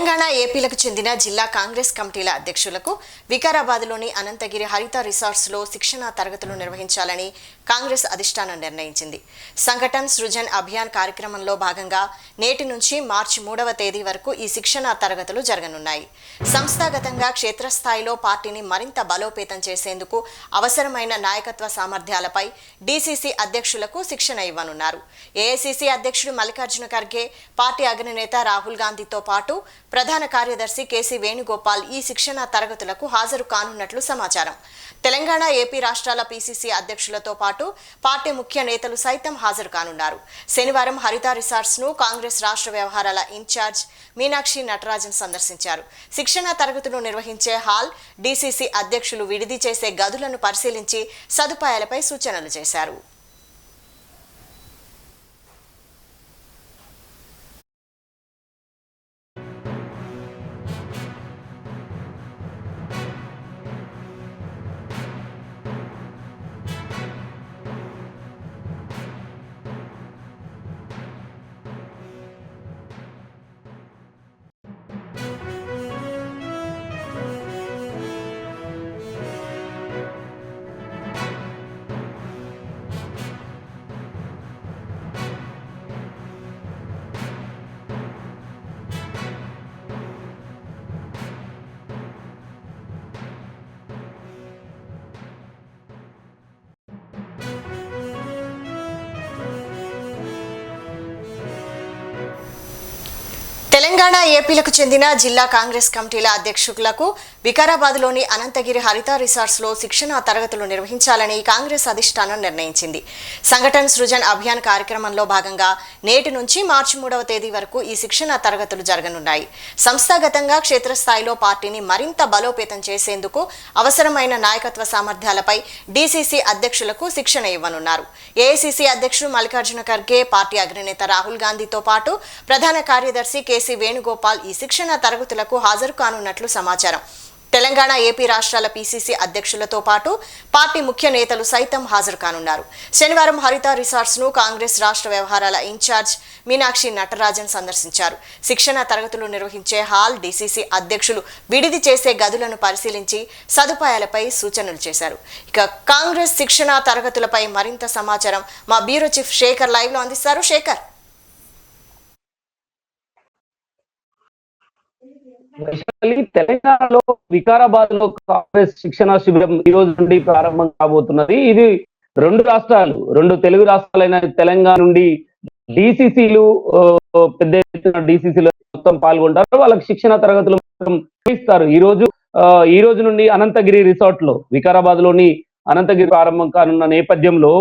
తెలంగాణ ఏపీలకు చెందిన జిల్లా కాంగ్రెస్ కమిటీల అధ్యక్షులకు వికారాబాద్లోని అనంతగిరి హరిత రిసార్ట్స్లో శిక్షణా తరగతులు నిర్వహించాలని కాంగ్రెస్ అధిష్టానం నిర్ణయించింది. సంఘటన్ సృజన్ అభియాన్ కార్యక్రమంలో భాగంగా నేటి నుంచి మార్చి 3వ తేదీ వరకు ఈ శిక్షణా తరగతులు జరగనున్నాయి. సంస్థాగతంగా క్షేత్రస్థాయిలో పార్టీని మరింత బలోపేతం చేసేందుకు అవసరమైన నాయకత్వ సామర్థ్యాలపై డీసీసీ అధ్యక్షులకు శిక్షణ ఇవ్వనున్నారు. ఏఐసీసీ అధ్యక్షుడు మల్లికార్జున ఖర్గే, పార్టీ అగ్రనేత రాహుల్ గాంధీతో పాటు ప్రధాన కార్యదర్శి కేసీ వేణుగోపాల్ ఈ శిక్షణ తరగతులకు హాజరు కానున్నట్లు సమాచారం. తెలంగాణ, ఏపీ రాష్ట్రాల పీసీసీ అధ్యక్షులతో పాటు పార్టీ ముఖ్య నేతలు సైతం హాజరు కానున్నారు. శనివారం హరిత రిసార్ట్స్ ను కాంగ్రెస్ రాష్ట్ర వ్యవహారాల ఇన్ఛార్జ్ మీనాక్షి నటరాజన్ సందర్శించారు. శిక్షణ తరగతులు నిర్వహించే హాల్, డీసీసీ అధ్యక్షులు విడిది చేసే గదులను పరిశీలించి సదుపాయాలపై సూచనలు చేశారు. తెలంగాణ, ఏపీలకు చెందిన జిల్లా కాంగ్రెస్ కమిటీల అధ్యక్షులకు వికారాబాద్లోని అనంతగిరి హరిత రిసార్ట్స్లో శిక్షణా తరగతులు నిర్వహించాలని కాంగ్రెస్ అధిష్టానం నిర్ణయించింది. సంఘటన్ సృజన్ అభియాన్ కార్యక్రమంలో భాగంగా నేటి నుంచి మార్చి 3వ తేదీ వరకు ఈ శిక్షణా తరగతులు జరగనున్నాయి. సంస్థాగతంగా క్షేత్రస్థాయిలో పార్టీని మరింత బలోపేతం చేసేందుకు అవసరమైన నాయకత్వ సామర్థ్యాలపై డీసీసీ అధ్యక్షులకు శిక్షణ ఇవ్వనున్నారు. ఏఐసీసీ అధ్యక్షుడు మల్లికార్జున ఖర్గే, పార్టీ అగ్రనేత రాహుల్ గాంధీతో పాటు ప్రధాన కార్యదర్శి కేసీ వేణుగోపాల్ ఈ శిక్షణ తరగతులకు హాజరు కానున్నట్లు సమాచారం. తెలంగాణ, ఏపీ రాష్ట్రాల పీసీసీ అధ్యక్షులతో పాటు పార్టీ ముఖ్య నేతలు సైతం హాజరు కానున్నారు. శనివారం హరిత రిసార్ట్స్ ను కాంగ్రెస్ రాష్ట్ర వ్యవహారాల ఇన్ఛార్జ్ మీనాక్షి నటరాజన్ సందర్శించారు. శిక్షణ తరగతులు నిర్వహించే హాల్, డీసీసీ అధ్యక్షులు విడిది చేసే గదులను పరిశీలించి సదుపాయాలపై సూచనలు చేశారు. ఇక కాంగ్రెస్ శిక్షణ తరగతులపై మరింత సమాచారం మా బ్యూరో చీఫ్ శేఖర్ లైవ్ లో అందిస్తారు. శేఖర్, తెలంగాణలో వికారాబాద్ లో కాంగ్రెస్ శిక్షణా శిబిరం ఈ రోజు నుండి ప్రారంభం కాబోతున్నది. ఇది రెండు తెలుగు రాష్ట్రాలైన తెలంగాణ నుండి డీసీసీలు పెద్ద ఎత్తున డీసీసీలు మొత్తం పాల్గొంటారు. వాళ్ళకి శిక్షణ తరగతులు ఇస్తారు. ఈ రోజు నుండి అనంతగిరి రిసార్ట్ లో, వికారాబాద్ లోని అనంతగిరి ప్రారంభం కానున్న నేపథ్యంలో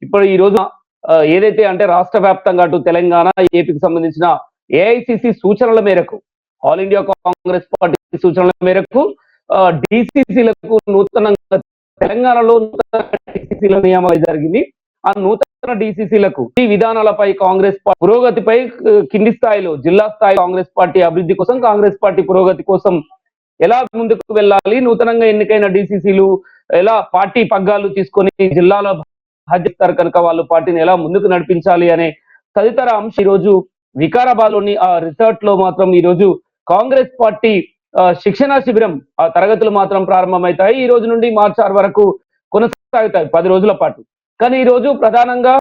ఇప్పుడు ఈ రోజు ఏదైతే అంటే రాష్ట్ర వ్యాప్తంగా అటు తెలంగాణ, ఏపీకి సంబంధించిన ఏఐసీసీ సూచనల మేరకు, ఆల్ ఇండియా కాంగ్రెస్ పార్టీ సూచనల మేరకు డీసీసీలకు నూతనంగా తెలంగాణలో డీసీసీల నియామకం జరిగింది. ఆ నూతన డీసీసీలకు ఈ విధానాలపై కాంగ్రెస్ పురోగతిపై కింది స్థాయిలో, జిల్లా స్థాయి కాంగ్రెస్ పార్టీ అభివృద్ధి కోసం, కాంగ్రెస్ పార్టీ పురోగతి కోసం ఎలా ముందుకు వెళ్ళాలి, నూతనంగా ఎన్నికైన డీసీసీలు ఎలా పార్టీ పగ్గాలు తీసుకొని జిల్లాలో బాధ్యత కనుక వాళ్ళు పార్టీని ఎలా ముందుకు నడిపించాలి అనే తదితర అంశం ఈ రోజు వికారాబాద్ లోని ఆ రిసార్ట్ లో మాత్రం ఈ రోజు కాంగ్రెస్ పార్టీ శిక్షణా శిబిరం ఆ తరగతులు మాత్రం ప్రారంభమవుతాయి. ఈ రోజు నుండి మార్చి 6 వరకు కొనసాగుతాయి, 10 రోజుల పాటు. కానీ ఈ రోజు ప్రధానంగా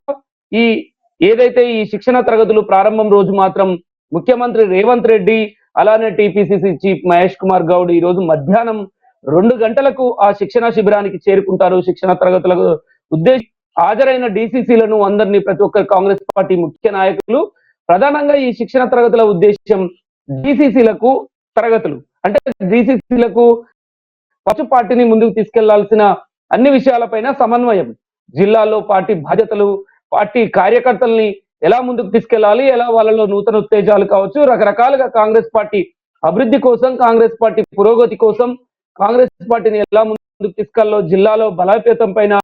ఏదైతే ఈ శిక్షణ తరగతులు ప్రారంభం రోజు మాత్రం ముఖ్యమంత్రి రేవంత్ రెడ్డి, అలానే టీపీసీసీ చీఫ్ మహేష్ కుమార్ గౌడ్ ఈ రోజు మధ్యాహ్నం 2 గంటలకు ఆ శిక్షణా శిబిరానికి చేరుకుంటారు. శిక్షణ తరగతులకు ఉద్దేశించి హాజరైన డీసీసీలను అందరినీ, ప్రతి ఒక్క కాంగ్రెస్ పార్టీ ముఖ్య నాయకులు ప్రధానంగా ఈ శిక్షణ తరగతుల ఉద్దేశం డీసీసీలకు తరగతులు అంటే డీసీసీలకు పార్టీని ముందుకు తీసుకెళ్లాల్సిన అన్ని విషయాలపైన సమన్వయం, జిల్లాలో పార్టీ బాధ్యతలు, పార్టీ కార్యకర్తల్ని ఎలా ముందుకు తీసుకెళ్లాలి, ఎలా వాళ్ళలో నూతన ఉత్తేజాలు కావచ్చు, రకరకాలుగా కాంగ్రెస్ పార్టీ అభివృద్ధి కోసం, కాంగ్రెస్ పార్టీ పురోగతి కోసం, కాంగ్రెస్ పార్టీని ఎలా ముందుకు తీసుకెళ్లాలో జిల్లాలో బలోపేతం పైన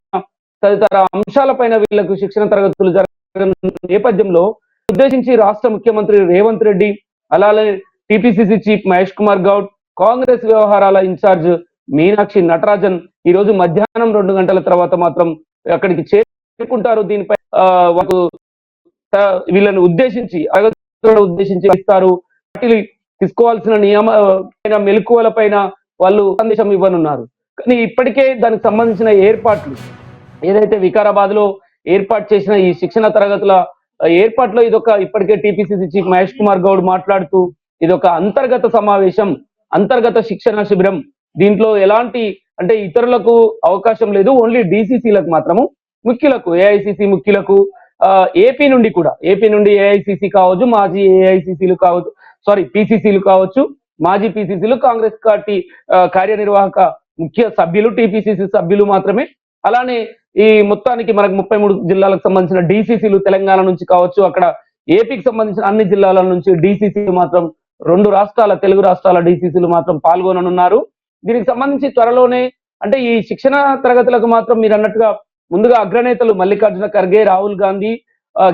తదితర అంశాలపైన వీళ్లకు శిక్షణ తరగతులు జరగనున్న నేపథ్యంలో ఉద్దేశించి రాష్ట్ర ముఖ్యమంత్రి రేవంత్ రెడ్డి, అలాగే టీపీసీసీ చీఫ్ మహేష్ కుమార్ గౌడ్, కాంగ్రెస్ వ్యవహారాల ఇన్ఛార్జ్ మీనాక్షి నటరాజన్ ఈ రోజు మధ్యాహ్నం 2 గంటల తర్వాత మాత్రం అక్కడికి చేరుకుంటారు. దీనిపై వీళ్ళని ఉద్దేశించి ఇస్తారు. తీసుకోవాల్సిన మెలకువల పైన వాళ్ళు సందేశం ఇవ్వనున్నారు. కానీ ఇప్పటికే దానికి సంబంధించిన ఏర్పాట్లు ఏదైతే వికారాబాద్ లో ఏర్పాటు చేసిన ఈ శిక్షణ తరగతుల ఏర్పాట్లో ఇదొక ఇప్పటికే టీపీసీసీ చీఫ్ మహేష్ కుమార్ గౌడ్ మాట్లాడుతూ ఇదొక అంతర్గత సమావేశం, అంతర్గత శిక్షణ శిబిరం. దీంట్లో ఎలాంటి అంటే ఇతరులకు అవకాశం లేదు, ఓన్లీ డీసీసీలకు మాత్రము, ముఖ్యులకు ఏఐసిసి ముఖ్యులకు ఏపీ నుండి ఏఐసిసి కావచ్చు, మాజీ ఏఐసిసిలు కావచ్చు, పిసిసిలు కావచ్చు, మాజీ పిసిసిలు, కాంగ్రెస్ పార్టీ కార్యనిర్వాహక ముఖ్య సభ్యులు, టీపీసీసీ సభ్యులు మాత్రమే. అలానే ఈ మొత్తానికి మనకు 33 జిల్లాలకు సంబంధించిన డీసీసీలు తెలంగాణ నుంచి కావచ్చు, అక్కడ ఏపీకి సంబంధించిన అన్ని జిల్లాల నుంచి డీసీసీలు మాత్రం తెలుగు రాష్ట్రాల డీసీసీలు మాత్రం పాల్గొననున్నారు. దీనికి సంబంధించి త్వరలోనే అంటే ఈ శిక్షణ తరగతులకు మాత్రం మీరు అన్నట్టుగా ముందుగా అగ్రనేతలు మల్లికార్జున ఖర్గే, రాహుల్ గాంధీ,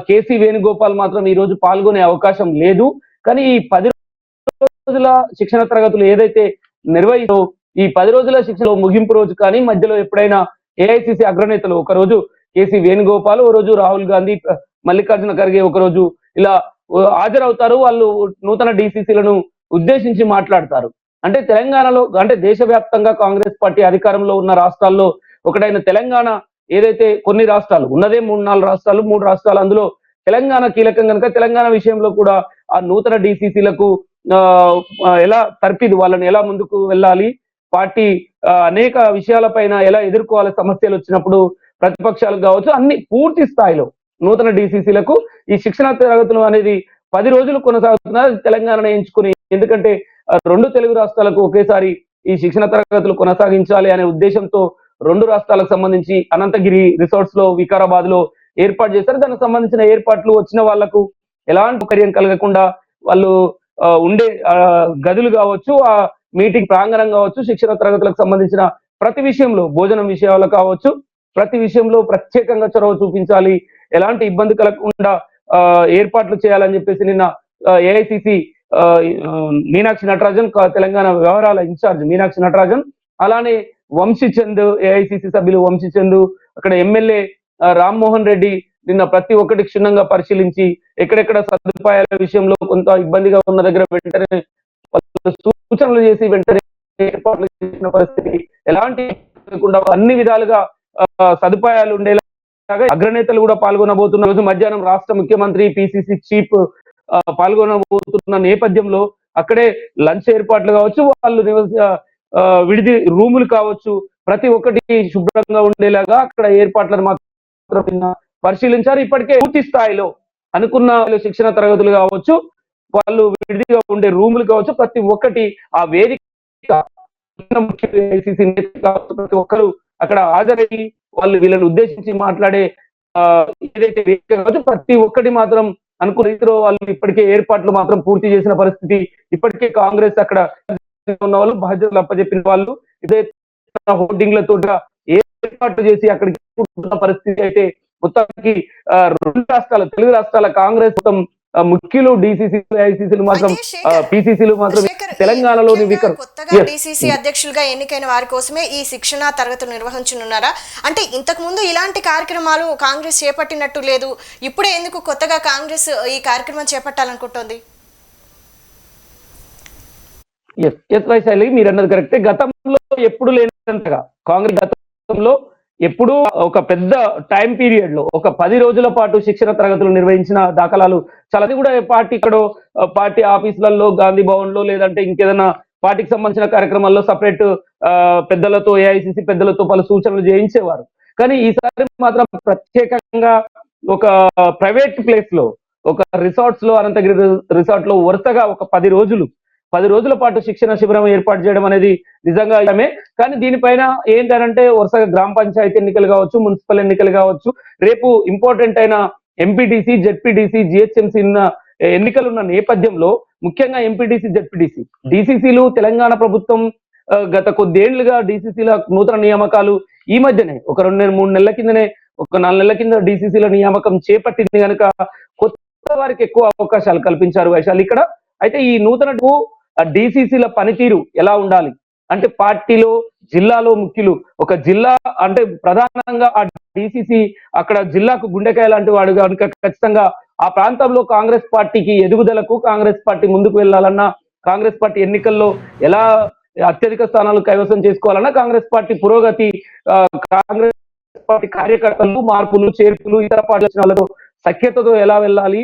కేసీ వేణుగోపాల్ మాత్రం ఈ రోజు పాల్గొనే అవకాశం లేదు. కానీ ఈ 10 రోజుల శిక్షణ తరగతులు ఏదైతే నిర్వహించో ఈ 10 రోజుల శిక్షణ ముగింపు రోజు కానీ మధ్యలో ఎప్పుడైనా ఏఐసిసి అగ్రనేతలు ఒక రోజు కేసీ వేణుగోపాల్, ఒక రోజు రాహుల్ గాంధీ, మల్లికార్జున ఖర్గే ఒక రోజు ఇలా హాజరవుతారు. వాళ్ళు నూతన డీసీసీలను ఉద్దేశించి మాట్లాడతారు. అంటే తెలంగాణలో అంటే దేశవ్యాప్తంగా కాంగ్రెస్ పార్టీ అధికారంలో ఉన్న రాష్ట్రాల్లో ఒకటైన తెలంగాణ ఏదైతే కొన్ని రాష్ట్రాలు ఉన్నదే 3-4 రాష్ట్రాలు, 3 రాష్ట్రాలు, అందులో తెలంగాణ కీలకం కనుక తెలంగాణ విషయంలో కూడా ఆ నూతన డీసీసీలకు ఎలా వాళ్ళని ఎలా ముందుకు వెళ్ళాలి, పార్టీ అనేక విషయాలపైన ఎలా ఎదుర్కోవాలి, సమస్యలు వచ్చినప్పుడు ప్రతిపక్షాలకు కావచ్చు, అన్ని పూర్తి స్థాయిలో నూతన డీసీసీలకు ఈ శిక్షణ తరగతులు అనేది 10 రోజులు కొనసాగుతున్నారు తెలంగాణను ఎంచుకుని. ఎందుకంటే 2 తెలుగు రాష్ట్రాలకు ఒకేసారి ఈ శిక్షణ తరగతులు కొనసాగించాలి అనే ఉద్దేశంతో 2 రాష్ట్రాలకు సంబంధించి అనంతగిరి రిసార్ట్స్ లో, వికారాబాద్ లో ఏర్పాటు చేశారు. దానికి సంబంధించిన ఏర్పాట్లు వచ్చిన వాళ్లకు ఎలాంటి సౌకర్యం కలగకుండా వాళ్ళు ఉండే గదులు కావచ్చు, ఆ మీటింగ్ ప్రాంగణం కావచ్చు, శిక్షణ తరగతులకు సంబంధించిన ప్రతి విషయంలో, భోజనం విషయాలు కావచ్చు, ప్రతి విషయంలో ప్రత్యేకంగా చొరవ చూపించాలి, ఎలాంటి ఇబ్బంది కలగకుండా ఏర్పాట్లు చేయాలని చెప్పేసి నిన్న ఏఐసిసి మీనాక్షి నటరాజన్, తెలంగాణ వ్యవహారాల ఇన్ఛార్జ్ మీనాక్షి నటరాజన్, అలానే వంశీచంద్, ఏఐసిసి సభ్యులు వంశీచంద్, అక్కడ ఎమ్మెల్యే రామ్మోహన్ రెడ్డి నిన్న ప్రతి ఒక్కటి క్షుణ్ణంగా పరిశీలించి ఎక్కడెక్కడ సదుపాయాల విషయంలో కొంత ఇబ్బందిగా ఉన్న దగ్గర వెంటనే సూచనలు చేసి వెంటనే ఏర్పాట్లు చేసిన పరిస్థితి, ఎలాంటి అన్ని విధాలుగా సదుపాయాలు ఉండేలాగా అగ్రనేతలు కూడా పాల్గొనబోతున్న రోజు మధ్యాహ్నం రాష్ట్ర ముఖ్యమంత్రి, పిసిసి చీఫ్ పాల్గొనబోతున్న నేపథ్యంలో అక్కడే లంచ్ ఏర్పాట్లు కావచ్చు, వాళ్ళు విడిది రూములు కావచ్చు, ప్రతి ఒక్కటి శుభ్రంగా ఉండేలాగా అక్కడ ఏర్పాట్లను మాత్రం పరిశీలించారు. ఇప్పటికే పూర్తి స్థాయిలో అనుకున్న శిక్షణ తరగతులు కావచ్చు, వాళ్ళు విడిదిగా ఉండే రూములు కావచ్చు, ప్రతి ఒక్కటి ఆ వేదిక ప్రతి ఒక్కరు అక్కడ హాజరయ్యి వాళ్ళు వీళ్ళని ఉద్దేశించి మాట్లాడే ఏదైతే వేదిక కావచ్చు, ప్రతి ఒక్కటి మాత్రం అనుకున్న రీతిలో వాళ్ళు ఇప్పటికే ఏర్పాట్లు మాత్రం పూర్తి చేసిన పరిస్థితి. ఇప్పటికే కాంగ్రెస్ అక్కడ ఉన్న వాళ్ళు, బాధ్యతలు అప్పచెప్పిన వాళ్ళు ఇదే హోర్డింగ్లతో ఏర్పాట్లు చేసి అక్కడికి పరిస్థితి అయితే మొత్తానికి 2 రాష్ట్రాల తెలుగు రాష్ట్రాల కాంగ్రెస్ మొత్తం ముఖ్యులు డీసీసీలు, ఐసీసీలు మాత్రం, పిసిసిలు మాత్రం తెలంగాణలోని కొత్తగా డీసీసీ అధ్యక్షులుగా ఎన్నికైన వారి కోసమే ఈ శిక్షణ తరగతులు నిర్వహించనున్నారా? అంటే ఇంతకు ముందు ఇలాంటి కార్యక్రమాలు కాంగ్రెస్ చేపట్టినట్టు లేదు, ఇప్పుడే ఎందుకు కొత్తగా కాంగ్రెస్ ఈ కార్యక్రమం చేపట్టాలనుకుంటోంది? వైశాలి, మీరు అన్నది కరెక్టే. గతంలో ఎప్పుడు లేనంతగా కాంగ్రెస్ గతంలో ఎప్పుడు ఒక పెద్ద టైం పీరియడ్ లో ఒక 10 రోజుల పాటు శిక్షణ తరగతులు నిర్వహించిన దాఖలాలు చాలా. అది కూడా పార్టీ ఆఫీసులలో, గాంధీ భవన్ లో, లేదంటే ఇంకేదైనా పార్టీకి సంబంధించిన కార్యక్రమాల్లో సపరేట్ పెద్దలతో, ఏఐసిసి పెద్దలతో పలు సూచనలు చేయించేవారు. కానీ ఈసారి మాత్రం ప్రత్యేకంగా ఒక ప్రైవేట్ ప్లేస్ లో, ఒక రిసార్ట్స్ లో, అనంతగిరి రిసార్ట్ లో వరుసగా ఒక 10 రోజుల పాటు శిక్షణ శిబిరం ఏర్పాటు చేయడం అనేది నిజంగా ఇష్టమే. కానీ దీనిపైన ఏంటంటే వరుసగా గ్రామ పంచాయతీ ఎన్నికలు కావచ్చు, మున్సిపల్ ఎన్నికలు కావచ్చు, రేపు ఇంపార్టెంట్ అయిన ఎంపీటీసీ, జెడ్పీటీసీ, జిహెచ్ఎంసీ ఎన్నికలు ఉన్న నేపథ్యంలో ముఖ్యంగా ఎంపీటీసీ, జెడ్పీటీసీ, డీసీసీలు తెలంగాణ ప్రభుత్వం గత కొద్దేళ్లుగా డీసీసీల నూతన నియామకాలు ఈ మధ్యనే ఒక 2-3 నెలల కిందనే, ఒక 4 నెలల కింద డీసీసీల నియామకం చేపట్టింది కనుక కొత్త వారికి ఎక్కువ అవకాశాలు కల్పించారు వైశాలి ఇక్కడ. అయితే ఈ నూతన డీసీసీల పనితీరు ఎలా ఉండాలి అంటే పార్టీలో, జిల్లాలో ముఖ్యులు, ఒక జిల్లా అంటే ప్రధానంగా ఆ డీసీసీ అక్కడ జిల్లాకు గుండెకాయ లాంటి వాడు కనుక ఖచ్చితంగా ఆ ప్రాంతంలో కాంగ్రెస్ పార్టీకి ఎదుగుదలకు, కాంగ్రెస్ పార్టీ ముందుకు వెళ్ళాలన్నా కాంగ్రెస్ పార్టీ ఎన్నికల్లో ఎలా అత్యధిక స్థానాలు కైవసం చేసుకోవాలన్నా కాంగ్రెస్ పార్టీ పురోగతి, కాంగ్రెస్ పార్టీ కార్యకర్తలు మార్పులు చేర్పులు ఇతర పార్టీల వాళ్ళతో సఖ్యతతో ఎలా వెళ్ళాలి,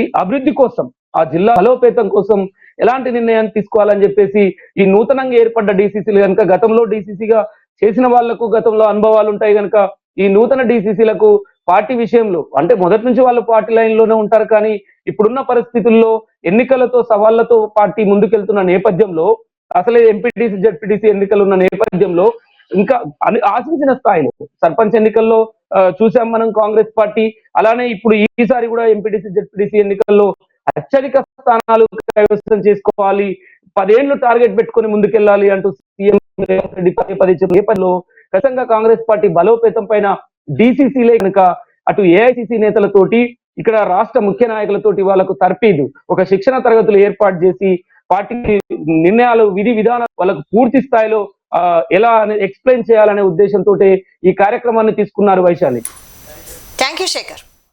ఈ అభివృద్ధి కోసం ఆ జిల్లా బలోపేతం కోసం ఎలాంటి నిర్ణయాన్ని తీసుకోవాలని చెప్పేసి ఈ నూతనంగా ఏర్పడ్డ డీసీసీలు కనుక గతంలో డీసీసీగా చేసిన వాళ్లకు గతంలో అనుభవాలు ఉంటాయి కనుక ఈ నూతన డీసీసీలకు పార్టీ విషయంలో అంటే మొదటి నుంచి వాళ్ళు పార్టీ లైన్ లోనే ఉంటారు, కానీ ఇప్పుడున్న పరిస్థితుల్లో ఎన్నికలతో సవాళ్లతో పార్టీ ముందుకెళ్తున్న నేపథ్యంలో, అసలే ఎంపీటీసీ జెడ్పీటీసీ ఎన్నికలు ఉన్న నేపథ్యంలో ఇంకా ఆశించిన స్థాయిలో సర్పంచ్ ఎన్నికల్లో చూసాం మనం కాంగ్రెస్ పార్టీ, అలానే ఇప్పుడు ఈసారి కూడా ఎంపీటీసీ జెడ్పీటీసీ ఎన్నికల్లో అత్యధిక స్థానాలు కైవసం చేసుకోవాలి, 10 ఏళ్లు టార్గెట్ పెట్టుకొని ముందుకెళ్ళాలి అంటూ సీఎం రేవంత్ రెడ్డి పదే నేపథ్యంలో ఖచ్చితంగా కాంగ్రెస్ పార్టీ బలోపేతం పైన డీసీసీలే కనుక అటు ఏఐసీసీ నేతలతోటి ఇక్కడ రాష్ట్ర ముఖ్య నాయకులతోటి వాళ్ళకు తర్పీదు ఒక శిక్షణ తరగతులు ఏర్పాటు చేసి పార్టీ నిర్ణయాలు విధి విధానాలు వాళ్ళకు పూర్తి స్థాయిలో ఎలా ఎక్స్ప్లెయిన్ చేయాలనే ఉద్దేశంతో ఈ కార్యక్రమాన్ని తీసుకున్నారు వైశాలి. Thank you Shekhar.